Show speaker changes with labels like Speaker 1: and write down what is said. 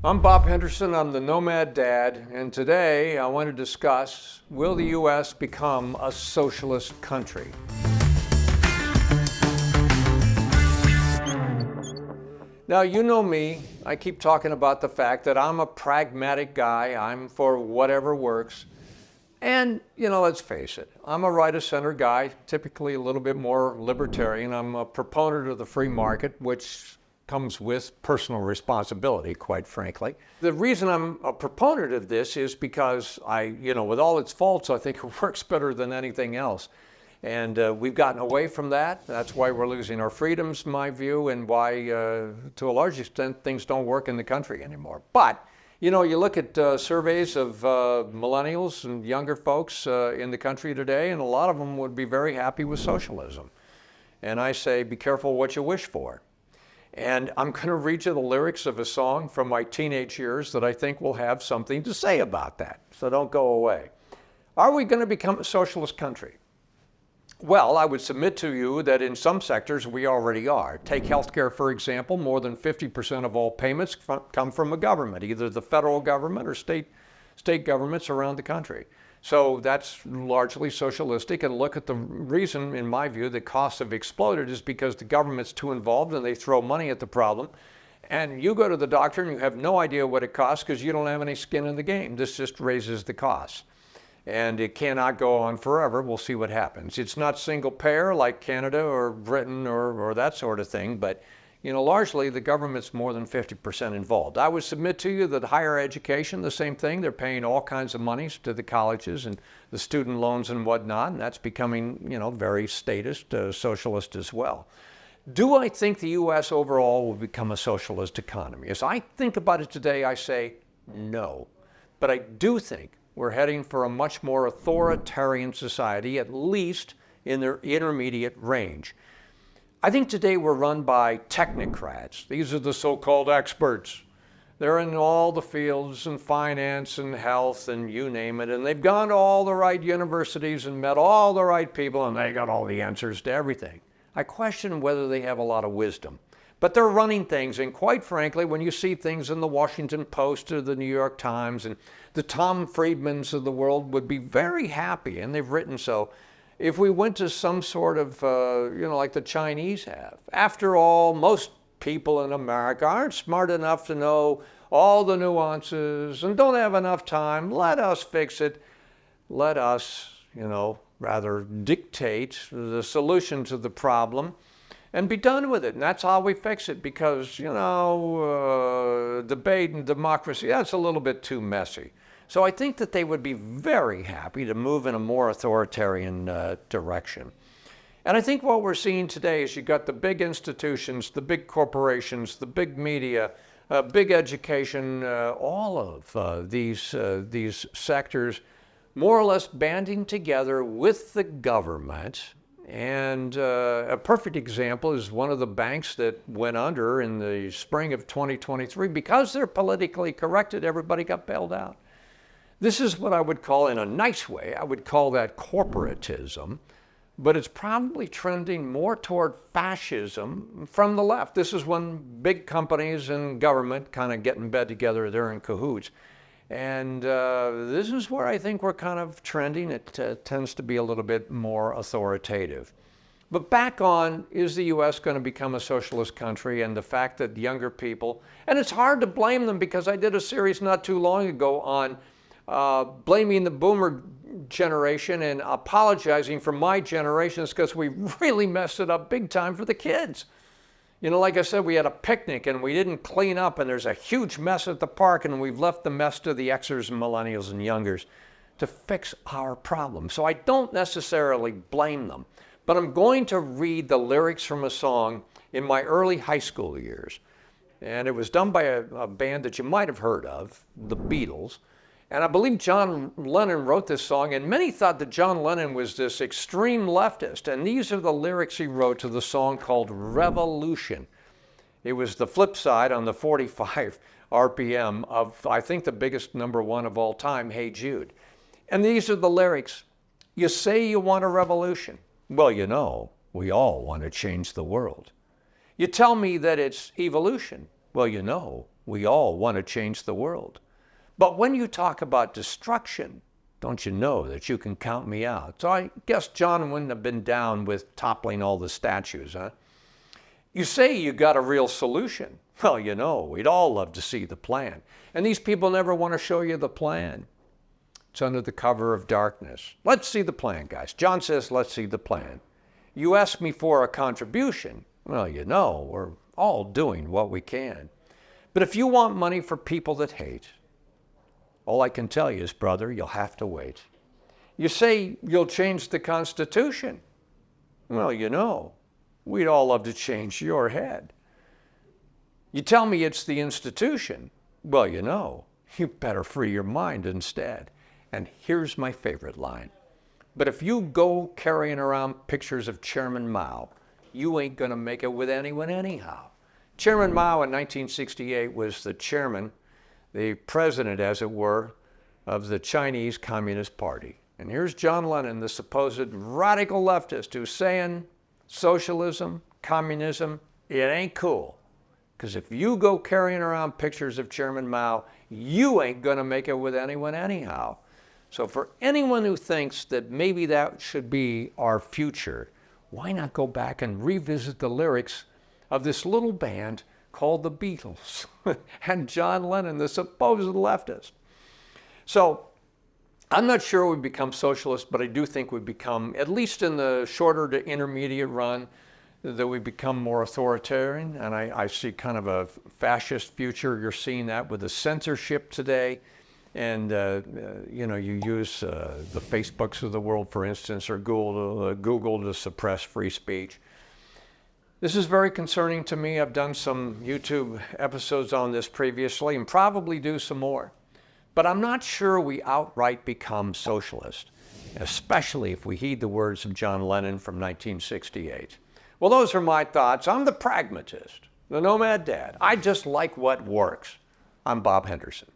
Speaker 1: I'm Bob Henderson, I'm the Nomad Dad, and today I want to discuss, will the US become a socialist country? Now, you know me, I keep talking about the fact that I'm a pragmatic guy, I'm for whatever works. And, let's face it, I'm a right-of-center guy, typically a little bit more libertarian. I'm a proponent of the free market, which comes with personal responsibility, quite frankly. The reason I'm a proponent of this is because with all its faults, I think it works better than anything else. And we've gotten away from that. That's why we're losing our freedoms, in my view, and why, to a large extent, things don't work in the country anymore. But, you look at surveys of millennials and younger folks in the country today, and a lot of them would be very happy with socialism. And I say, be careful what you wish for. And I'm going to read you the lyrics of a song from my teenage years that I think will have something to say about that. So don't go away. Are we going to become a socialist country? Well, I would submit to you that in some sectors we already are. Take healthcare, for example. More than 50% of all payments come from a government, either the federal government or state governments around the country. So that's largely socialistic, and look at the reason, in my view, that costs have exploded is because the government's too involved and they throw money at the problem. And you go to the doctor and you have no idea what it costs because you don't have any skin in the game. This just raises the costs. And it cannot go on forever. We'll see what happens. It's not single payer like Canada or Britain or that sort of thing, but largely the government's more than 50% involved. I would submit to you that higher education, the same thing. They're paying all kinds of monies to the colleges and the student loans and whatnot, and that's becoming, very statist, socialist as well. Do I think the U.S. overall will become a socialist economy? As I think about it today, I say no. But I do think we're heading for a much more authoritarian society, at least in their intermediate range. I think today we're run by technocrats. These are the so-called experts. They're in all the fields in finance and health and you name it, and they've gone to all the right universities and met all the right people, and they got all the answers to everything. I question whether they have a lot of wisdom. But they're running things, and quite frankly, when you see things in the Washington Post or the New York Times, and the Tom Friedmans of the world would be very happy, and they've written so, if we went to some sort of, like the Chinese have. After all, most people in America aren't smart enough to know all the nuances and don't have enough time. Let us fix it. Let us, rather dictate the solution to the problem and be done with it. And that's how we fix it because, debate and democracy, that's a little bit too messy. So I think that they would be very happy to move in a more authoritarian direction. And I think what we're seeing today is you've got the big institutions, the big corporations, the big media, big education, all of these sectors more or less banding together with the government. And a perfect example is one of the banks that went under in the spring of 2023. Because they're politically corrected, everybody got bailed out. This is what I would call, in a nice way, I would call that corporatism, but it's probably trending more toward fascism from the left. This is when big companies and government kind of get in bed together, they're in cahoots. And this is where I think we're kind of trending. It tends to be a little bit more authoritative. But back on, is the U.S. going to become a socialist country? And the fact that younger people, and it's hard to blame them because I did a series not too long ago on blaming the boomer generation and apologizing for my generation because we really messed it up big time for the kids. Like I said, we had a picnic and we didn't clean up and there's a huge mess at the park and we've left the mess to the Xers and millennials and youngers to fix our problem. So I don't necessarily blame them, but I'm going to read the lyrics from a song in my early high school years. And it was done by a band that you might have heard of, the Beatles. And I believe John Lennon wrote this song, and many thought that John Lennon was this extreme leftist. And these are the lyrics he wrote to the song called Revolution. It was the flip side on the 45 RPM of, I think, the biggest #1 of all time, Hey Jude. And these are the lyrics. You say you want a revolution. Well, we all want to change the world. You tell me that it's evolution. Well, We all want to change the world. But when you talk about destruction, don't you know that you can count me out? So I guess John wouldn't have been down with toppling all the statues, huh? You say you got a real solution. Well, you know, we'd all love to see the plan. And these people never want to show you the plan. It's under the cover of darkness. Let's see the plan, guys. John says, let's see the plan. You ask me for a contribution. Well, you know, we're all doing what we can. But if you want money for people that hate, all I can tell you is, brother, you'll have to wait. You say you'll change the Constitution. Well, you know, we'd all love to change your head. You tell me it's the institution. Well, you know, you better free your mind instead. And here's my favorite line. But if you go carrying around pictures of Chairman Mao, you ain't gonna make it with anyone anyhow. Chairman Mao in 1968 was the chairman, the president, as it were, of the Chinese Communist Party. And here's John Lennon, the supposed radical leftist, who's saying socialism, communism, it ain't cool. Because if you go carrying around pictures of Chairman Mao, you ain't gonna make it with anyone anyhow. So for anyone who thinks that maybe that should be our future, why not go back and revisit the lyrics of this little band called the Beatles and John Lennon, the supposed leftist? So I'm not sure we become socialists, but I do think we become, at least in the shorter to intermediate run, that we become more authoritarian. And I see kind of a fascist future. You're seeing that with the censorship today. And, you know, you use the Facebooks of the world, for instance, or Google to suppress free speech. This is very concerning to me. I've done some YouTube episodes on this previously and probably do some more. But I'm not sure we outright become socialist, especially if we heed the words of John Lennon from 1968. Well, those are my thoughts. I'm the pragmatist, the nomad dad. I just like what works. I'm Bob Henderson.